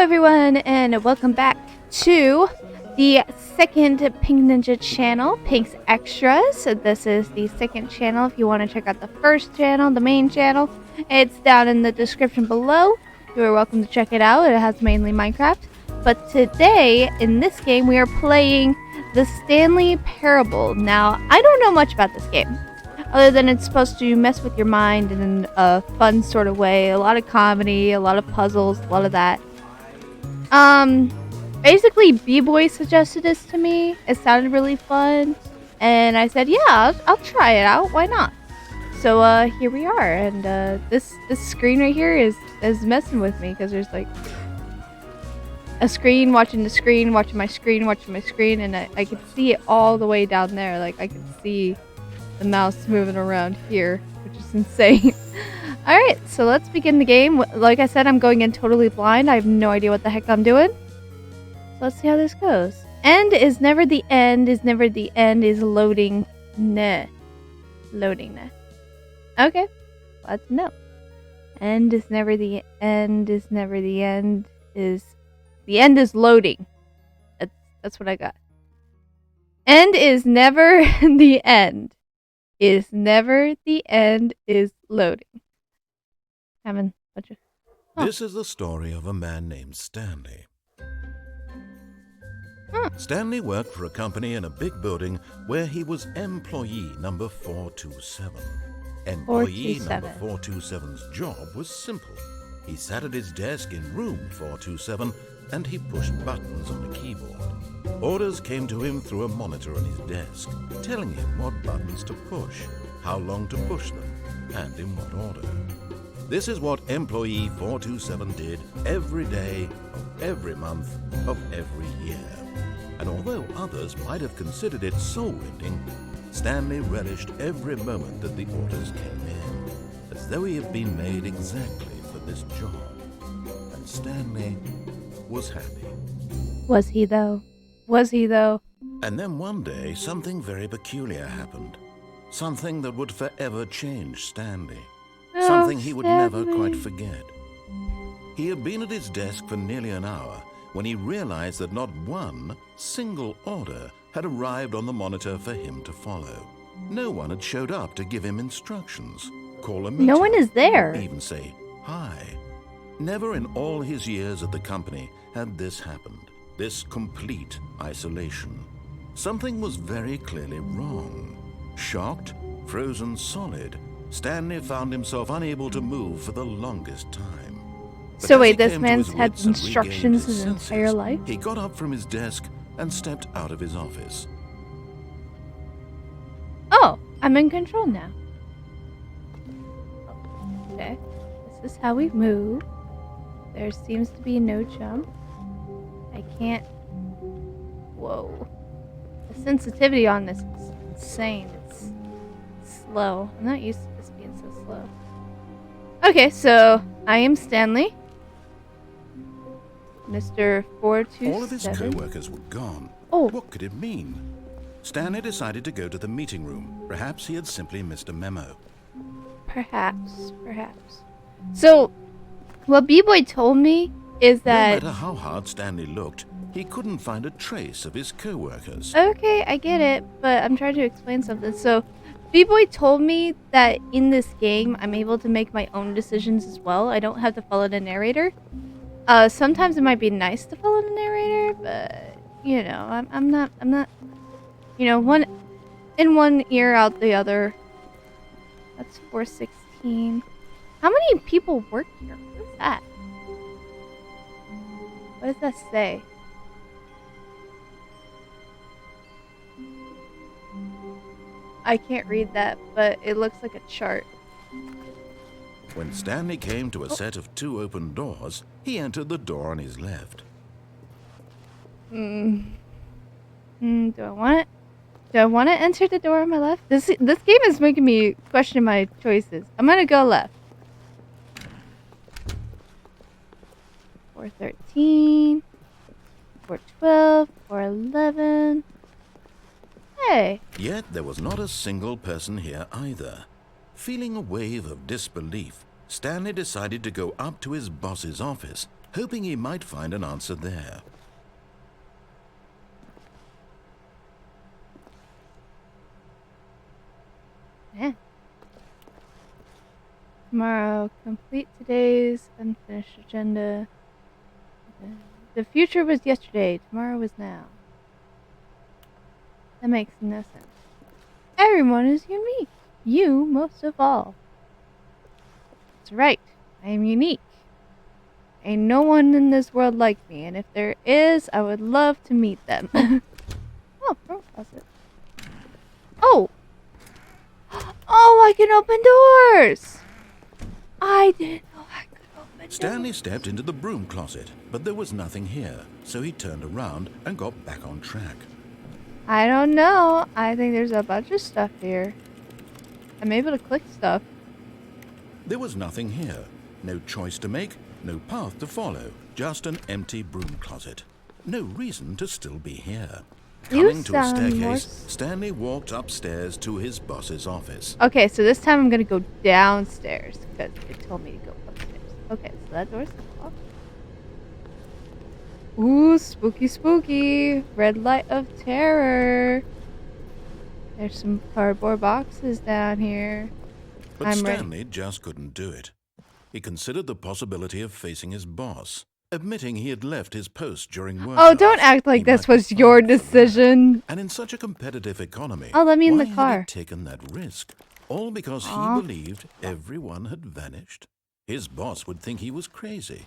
everyone, and welcome back to the second Pink Ninja channel, Pink's Extras. So this is the second channel. If you want to check out the first channel, the main channel, it's down in the description below. You are welcome to check it out. It has mainly Minecraft. But today, in this game, we are playing the Stanley Parable. Now, I don't know much about this game, other than it's supposed to mess with your mind in a fun sort of way. A lot of comedy, a lot of puzzles, a lot of that. Basically, B-Boy suggested this to me. It sounded really fun, and I said, yeah, I'll try it out. Why not? So, here we are, and, this screen right here is messing with me, because there's, like, a screen, watching the screen, watching my screen, and I can see it all the way down there. Like, I can see the mouse moving around here, which is insane. Alright, so let's begin the game. Like I said, I'm going in totally blind. I have no idea what the heck I'm doing. So let's see how this goes. End is never the end, is never the end, is loading. Nah. Loading. Nah. Okay, let's know. End is never the end, is never the end, is... The end is loading. That's what I got. End is never the end. Is never the end, is loading. Having a bunch of... Oh. This is the story of a man named Stanley. Stanley worked for a company in a big building where he was employee number 427. Employee number 427's job was simple. He sat at his desk in room 427 and he pushed buttons on the keyboard. Orders came to him through a monitor on his desk, telling him what buttons to push, how long to push them, and in what order. This is what employee 427 did every day of every month of every year. And although others might have considered it soul-rending, Stanley relished every moment that the orders came in, as though he had been made exactly for this job. And Stanley was happy. Was he though? Was he though? And then one day, something very peculiar happened. Something that would forever change Stanley. Something he would never quite forget. He had been at his desk for nearly an hour when he realized that not one single order had arrived on the monitor for him to follow. No one had showed up to give him instructions, call a meeting, no one is there, or even say hi. Never in all his years at the company had this happened, this complete isolation. Something was very clearly wrong. Shocked, frozen solid, Stanley found himself unable to move for the longest time. But so wait, this man's had instructions his entire life? He got up from his desk and stepped out of his office. Oh, I'm in control now. Okay, this is how we move. There seems to be no jump. I can't... Whoa. The sensitivity on this is insane. It's slow. I'm not used to this being so slow. Okay, so I am Stanley. Mr. 427. All of his co-workers were gone. Oh. What could it mean? Stanley decided to go to the meeting room. Perhaps he had simply missed a memo. Perhaps. So, what B-Boy told me is that... No matter how hard Stanley looked, he couldn't find a trace of his co-workers. Okay, I get it, but I'm trying to explain something. So, B-Boy told me that in this game, I'm able to make my own decisions as well. I don't have to follow the narrator. Sometimes it might be nice to follow the narrator, but, you know, I'm not, you know, one in one ear, out the other. That's 416. How many people work here? What is that? What does that say? I can't read that, but it looks like a chart. When Stanley came to a set of 2 open doors, he entered the door on his left. Do I want it? Do I want to enter the door on my left? This game is making me question my choices. I'm gonna go left. 413, 412, 411. Hey. Yet there was not a single person here either. Feeling a wave of disbelief, Stanley decided to go up to his boss's office hoping he might find an answer there. Yeah. Tomorrow, complete today's unfinished agenda. The future was yesterday, tomorrow is now. That makes no sense. Everyone is unique. You most of all. That's right. I am unique. Ain't no one in this world like me, and if there is, I would love to meet them. Oh, wrong closet. Oh! Oh, I can open doors! I didn't know I could open doors. Stanley stepped into the broom closet, but there was nothing here, so he turned around and got back on track. I don't know. I think there's a bunch of stuff here. I'm able to click stuff. There was nothing here. No choice to make, no path to follow, just an empty broom closet. No reason to still be here. Coming to a staircase, Stanley walked upstairs to his boss's office. Okay, so this time I'm gonna go downstairs because it told me to go upstairs. Okay, so that door's locked. Ooh, spooky, spooky. Red light of terror. There's some cardboard boxes down here. But Stanley just couldn't do it. He considered the possibility of facing his boss, admitting he had left his post during work. Oh, don't act like this was your decision. And in such a competitive economy, oh, let me in the car. Why had he taken that risk? All because he believed everyone had vanished. His boss would think he was crazy.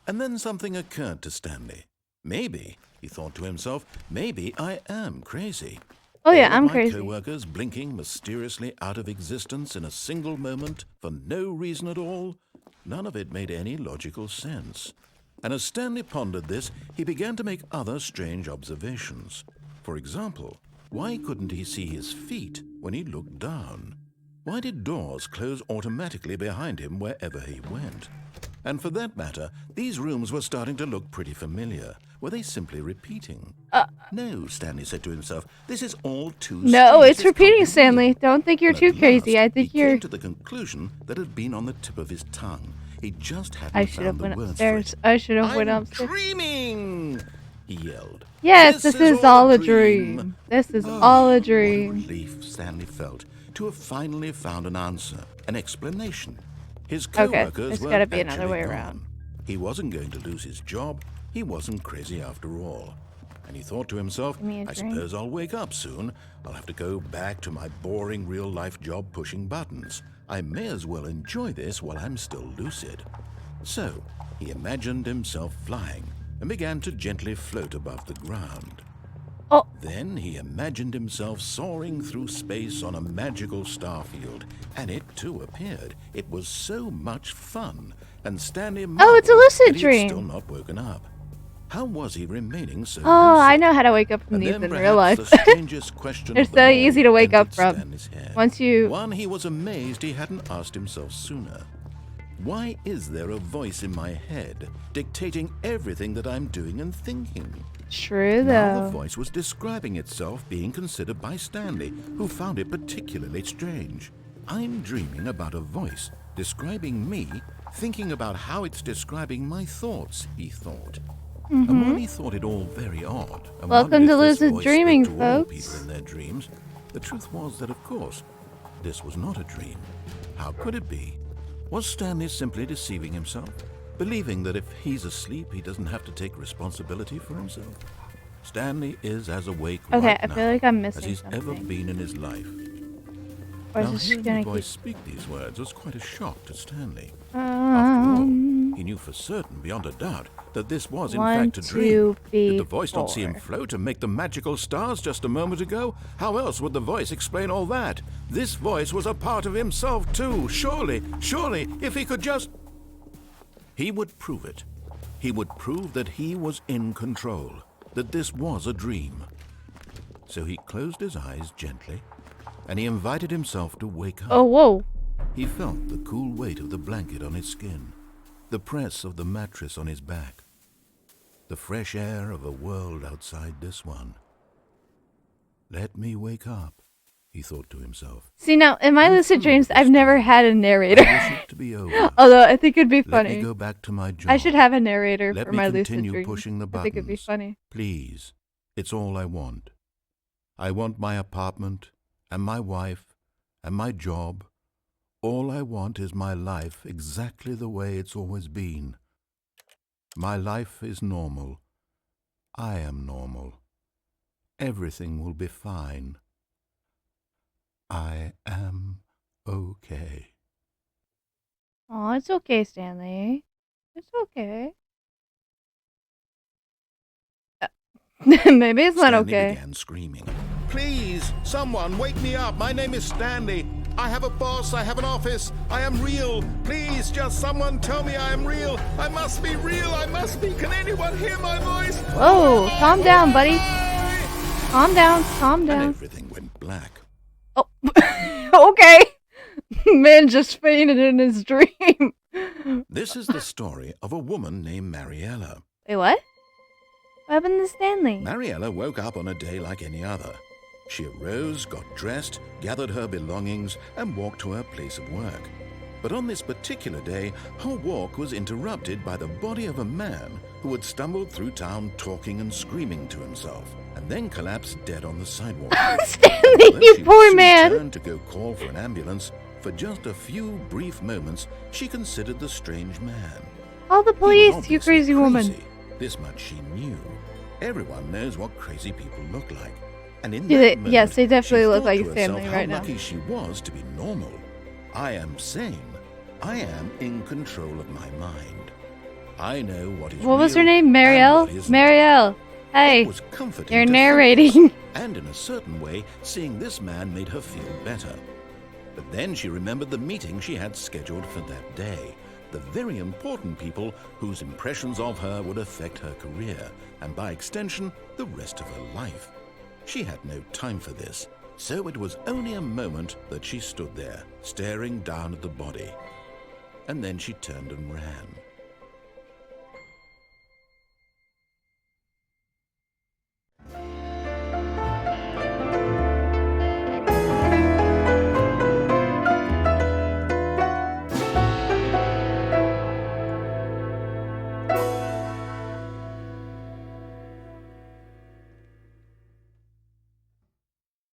And then something occurred to Stanley. Maybe, he thought to himself, maybe I am crazy. Oh yeah, I'm crazy. My co-workers blinking mysteriously out of existence in a single moment for no reason at all. None of it made any logical sense. And as Stanley pondered this, he began to make other strange observations. For example, why couldn't he see his feet when he looked down? Why did doors close automatically behind him wherever he went? And for that matter, these rooms were starting to look pretty familiar. Were they simply repeating? No, Stanley said to himself, this is all too strange. No, it's repeating, Stanley. Don't think you're too crazy. I think he you're... came to the conclusion that had been on the tip of his tongue. He just hadn't I should have found the went words upstairs. for it. I should have went upstairs. I'm dreaming! He yelled. Yes, this is all a dream. This is all a dream. What relief Stanley felt to have finally found an answer, an explanation. His co-workers were gotta be another way gone. around. He wasn't going to lose his job. He wasn't crazy after all. And he thought to himself, I suppose I'll wake up soon. I'll have to go back to my boring real-life job pushing buttons. I may as well enjoy this while I'm still lucid. So, he imagined himself flying and began to gently float above the ground. Oh. Then he imagined himself soaring through space on a magical starfield, and it too appeared. It was so much fun, and Stanley Oh, it's a lucid dream. Still not woken up. How was he remaining so lucid? I know how to wake up from these in real life. The strangest question They're so easy to wake up from. Once you... One he was amazed he hadn't asked himself sooner. Why is there a voice in my head dictating everything that I'm doing and thinking? True, Now though. the voice was describing itself being considered by Stanley, who found it particularly strange. I'm dreaming about a voice describing me, thinking about how it's describing my thoughts, he thought. And while he thought it all very odd, and Welcome to lucid lucid dreaming, to all folks. people in their dreams, the truth was that, of course, this was not a dream. How could it be? Was Stanley simply deceiving himself, believing that if he's asleep, he doesn't have to take responsibility for himself? Stanley is as awake right I now feel like I'm as missing he's something. ever been in his life. Or is Now, this hearing gonna the voice keep... speak these words was quite a shock to Stanley. After all, he knew for certain, beyond a doubt, that this was in fact a dream. Did the voice not see him float and make the magical stars just a moment ago? How else would the voice explain all that? This voice was a part of himself too. Surely, if he could just... He would prove it. He would prove that he was in control, that this was a dream. So he closed his eyes gently, and he invited himself to wake up. Oh, whoa. He felt the cool weight of the blanket on his skin, the press of the mattress on his back, the fresh air of a world outside this one. Let me wake up, he thought to himself. See, now, in my lucid dreams, I've never had a narrator. I wish it to be over. Although, I think it'd be funny. Let me go back to my job. I should have a narrator Let for me my lucid continue dreams. pushing the buttons. I think it'd be funny. Please, it's all I want. I want my apartment, and my wife, and my job. All I want is my life exactly the way it's always been. My life is normal. I am normal. Everything will be fine. I am okay. Oh, it's okay, Stanley. It's okay. Maybe it's not okay. Stanley began screaming. Please, someone, wake me up. My name is Stanley. I have a boss. I have an office. I am real. Please, just someone tell me I am real. I must be real. I must be. Can anyone hear my voice? Whoa, calm down, buddy. Calm down, calm down. And everything went black. Oh, okay. Man just fainted in his dream. This is the story of a woman named Mariella. Wait, what? What happened to Stanley? Mariella woke up on a day like any other. She arose, got dressed, gathered her belongings, and walked to her place of work. But on this particular day, her walk was interrupted by the body of a man who had stumbled through town talking and screaming to himself, and then collapsed dead on the sidewalk. Stanley, you poor man! She turned to go call for an ambulance. For just a few brief moments, she considered the strange man. Call the police, you crazy woman. This much she knew. Everyone knows what crazy people look like. And in that moment, yes, they definitely look thought like to Stanley herself right how now. lucky she was to be normal. I am sane. I am in control of my mind. I know what is What was her real name? and Marielle? what isn't. Marielle. Hey, It was comforting you're to think narrating. this, and in a certain way, seeing this man made her feel better. But then she remembered the meeting she had scheduled for that day. The very important people whose impressions of her would affect her career, and by extension, the rest of her life. She had no time for this, so it was only a moment that she stood there, staring down at the body. And then she turned and ran.